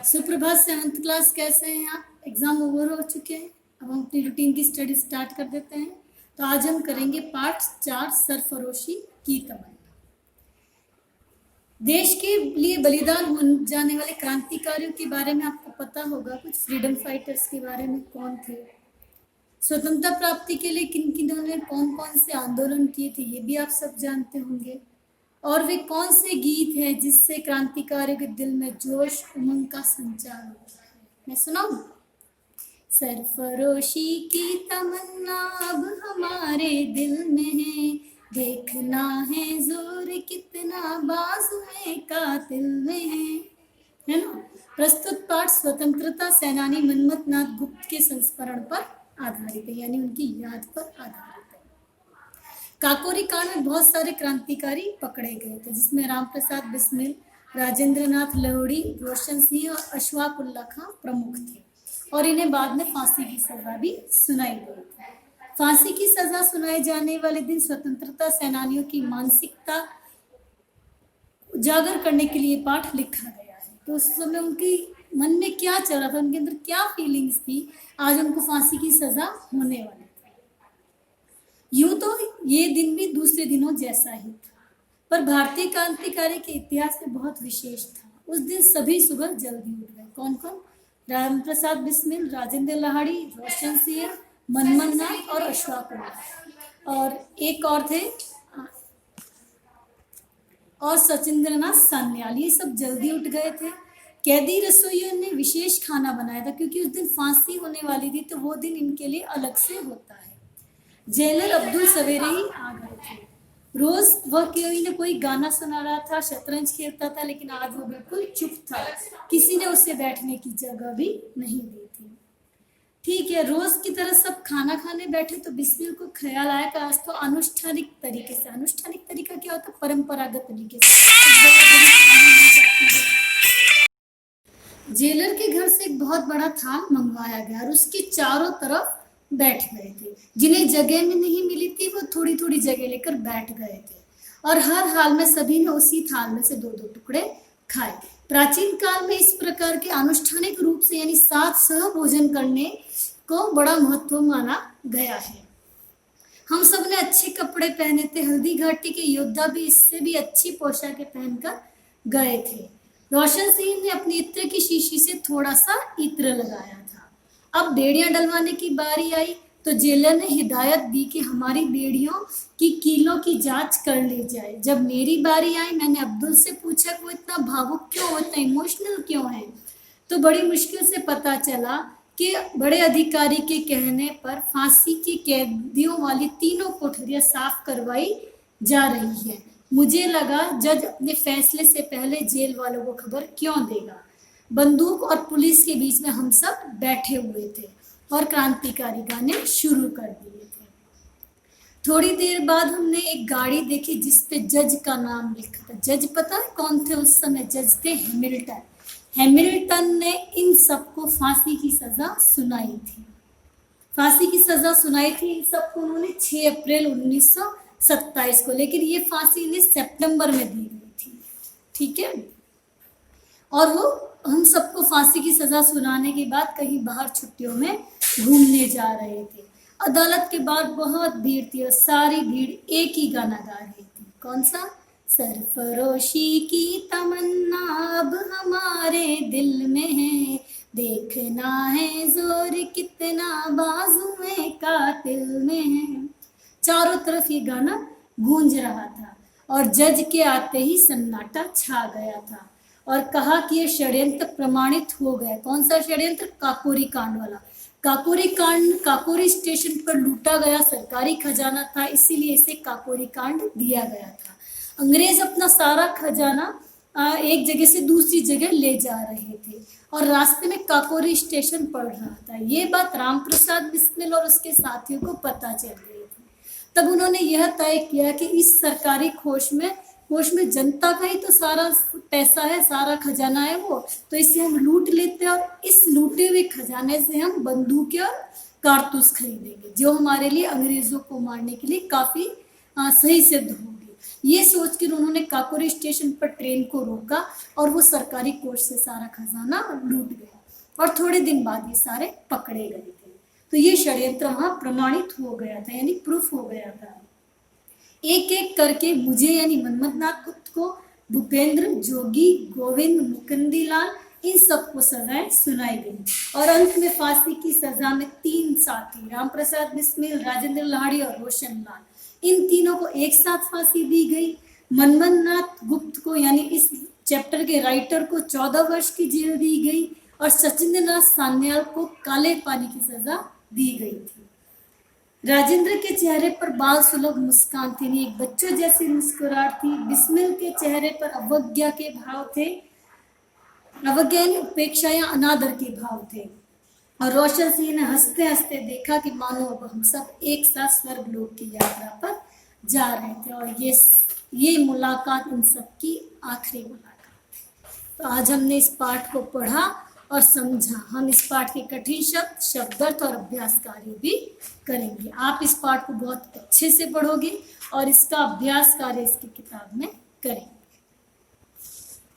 सुप्रभात। 7th class, कैसे हैं आप? एग्जाम ओवर हो चुके हैं, अब हम अपनी रूटीन की स्टडी स्टार्ट कर देते हैं। तो आज हम करेंगे पार्ट 4, सरफरोशी की तमन्ना। देश के लिए बलिदान हो जाने वाले क्रांतिकारियों के बारे में आपको पता होगा, कुछ फ्रीडम फाइटर्स के बारे में। कौन थे? स्वतंत्रता प्राप्ति के लिए किन किनों ने कौन कौन से आंदोलन किए थे, ये भी आप सब जानते होंगे। और वे कौन से गीत हैं जिससे क्रांतिकारियों के दिल में जोश उमंग का संचार होता है? मैं सुनाऊं? सरफरोशी की तमन्ना अब हमारे दिल में है, देखना है जोर कितना बाजुए कातिल में है ना। प्रस्तुत पाठ स्वतंत्रता सेनानी मनमथ नाथ गुप्त के संस्मरण पर आधारित है, यानी उनकी याद पर आधारित है। काकोरी कांड में बहुत सारे क्रांतिकारी पकड़े गए थे, जिसमें रामप्रसाद बिस्मिल, राजेंद्र नाथ लाहिड़ी, रोशन सिंह और अशफाक उल्लाह खां प्रमुख थे, और इन्हें बाद में फांसी की सजा भी सुनाई गई थी। फांसी की सजा सुनाए जाने वाले दिन स्वतंत्रता सेनानियों की मानसिकता उजागर करने के लिए पाठ लिखा गया है। तो उस समय उनके मन में क्या चल रहा था, उनके अंदर क्या फीलिंग्स थी, आज उनको फांसी की सजा होने वाली थी। यूं तो ये दिन भी दूसरे दिनों जैसा ही था, पर भारतीय क्रांतिकारी के इतिहास में बहुत विशेष था। उस दिन सभी सुबह जल्दी उठ गए। कौन कौन? रामप्रसाद बिस्मिल, राजेंद्र लाहिड़ी, रोशन सिंह, मनमथ नाथ और अशफाक उल्लाह, और एक और थे और सचिंद्रनाथ सान्याल। ये सब जल्दी उठ गए थे। कैदी रसोइयों ने विशेष खाना बनाया था, क्योंकि उस दिन फांसी होने वाली थी, तो वो दिन इनके लिए अलग से होता है। जेलर अब्दुल सवेरे ही आ गए थे। रोज वह कोई न कोई गाना सुना रहा था, शतरंज खेलता था, लेकिन आज वो बिल्कुल चुप था। किसी ने उसे बैठने की जगह भी नहीं दी थी। ठीक है, रोज की तरह सब खाना खाने बैठे, तो बिस्मिल को ख्याल आया कि आज तो अनुष्ठानिक तरीके से, अनुष्ठानिक तरीका क्या होता है? परंपरागत तरीके से जेलर के घर से एक बहुत बड़ा थाल मंगवाया गया और उसके चारों तरफ बैठ गए थे। जिन्हें जगह में नहीं मिली थी, वो थोड़ी थोड़ी जगह लेकर बैठ गए थे, और हर हाल में सभी ने उसी थाल में से 2-2 टुकड़े खाए। प्राचीन काल में इस प्रकार के अनुष्ठानिक रूप से, यानी साथ सह भोजन करने को बड़ा महत्व माना गया है। हम सब ने अच्छे कपड़े पहने थे। हल्दी घाटी के योद्धा भी इससे भी अच्छी पोशाकें पहनकर गए थे। रोशन सिंह ने अपनी इत्र की शीशी से थोड़ा सा इत्र लगाया था। अब बेड़ियां डलवाने की बारी आई, तो जेलर ने हिदायत दी कि हमारी बेड़ियों की कीलों की जांच कर ली जाए। जब मेरी बारी आई, मैंने अब्दुल से पूछा कि वो इतना भावुक क्यों, वो इतना इमोशनल क्यों है, तो बड़ी मुश्किल से पता चला कि बड़े अधिकारी के कहने पर फांसी के कैदियों वाली 3 कोठरियां साफ करवाई जा रही है। मुझे लगा जज अपने फैसले से पहले जेल वालों को खबर क्यों देगा। बंदूक और पुलिस के बीच में हम सब बैठे हुए थे और क्रांतिकारी गाने शुरू कर दिए थे। थोड़ी देर बाद हमने एक गाड़ी देखी जिसपे जज का नाम लिखा था। जज पता है कौन थे उस समय? जज थे हैमिल्टन। हैमिल्टन ने इन सबको फांसी की सजा सुनाई थी। फांसी की सजा सुनाई थी इन सबको उन्होंने 6 अप्रैल 1927 को, लेकिन ये फांसी इन्हें सितंबर में दी गई थी। ठीक है, और वो हम सबको फांसी की सजा सुनाने के बाद कहीं बाहर छुट्टियों में घूमने जा रहे थे। अदालत के बाहर बहुत भीड़ थी और सारी भीड़ एक ही गाना गा रही थी। कौन सा? सरफरोशी की तमन्ना अब हमारे दिल में है, देखना है जोर कितना बाजुए कातिल में है। चारों तरफ ये गाना गूंज रहा था और जज के आते ही सन्नाटा छा गया था और कहा कि ये षड्यंत्र प्रमाणित हो गया। कौन सा षड्यंत्र? काकोरी कांड वाला। काकोरी कांड, काकोरी स्टेशन पर लूटा गया सरकारी खजाना था, इसीलिए इसे काकोरी कांड दिया गया था। अंग्रेज अपना सारा खजाना एक जगह से दूसरी जगह ले जा रहे थे और रास्ते में काकोरी स्टेशन पड़ रहा था। ये बात रामप्रसाद बिस्मिल और उसके साथियों को पता चल गई थी। तब उन्होंने यह तय किया कि इस सरकारी कोष में जनता का ही तो सारा पैसा है, सारा खजाना है वो, तो इसे हम लूट लेते हैं और इस लूटे हुए खजाने से हम बंदूकें और कारतूस खरीदेंगे, जो हमारे लिए अंग्रेजों को मारने के लिए काफी सही सिद्ध होगी। ये सोचकर उन्होंने काकोरी स्टेशन पर ट्रेन को रोका और वो सरकारी कोष से सारा खजाना लूट गया और थोड़े दिन बाद ये सारे पकड़े गए थे। तो ये षड्यंत्र वहां प्रमाणित हो गया था, यानी प्रूफ हो गया था। एक एक करके मुझे यानी मनमथनाथ गुप्त को, भूपेंद्र, जोगी, गोविंद, मुकुंदीलाल, इन सबको सजाएं सुनाई गई और अंत में फांसी की सजा में 3 साथी राम प्रसाद बिस्मिल, राजेंद्र लाहिड़ी और रोशन लाल, इन तीनों को एक साथ फांसी दी गई। मनमथनाथ गुप्त को यानी इस चैप्टर के राइटर को 14 वर्ष की जेल दी गई और सचिंद्रनाथ सान्याल को काले पानी की सजा दी गई थी। राजेंद्र के चेहरे पर बाल सुलभ मुस्कान थी, एक बच्चों जैसी मुस्कुराहट थी। बिस्मिल के चेहरे पर अवज्ञा के भाव थे, अवज्ञा यानी उपेक्षा या अनादर के भाव थे। और रोशन सिंह ने हंसते हंसते देखा कि मानो अब हम सब एक साथ स्वर्गलोक की यात्रा पर जा रहे थे और ये मुलाकात इन सब की आखिरी मुलाकात है। तो आज हमने इस पाठ को पढ़ा और समझा। हम इस पाठ के कठिन शब्द, शब्दार्थ और अभ्यास कार्य भी करेंगे। आप इस पाठ को बहुत अच्छे से पढ़ोगे और इसका अभ्यास कार्य इसकी किताब में करेंगे।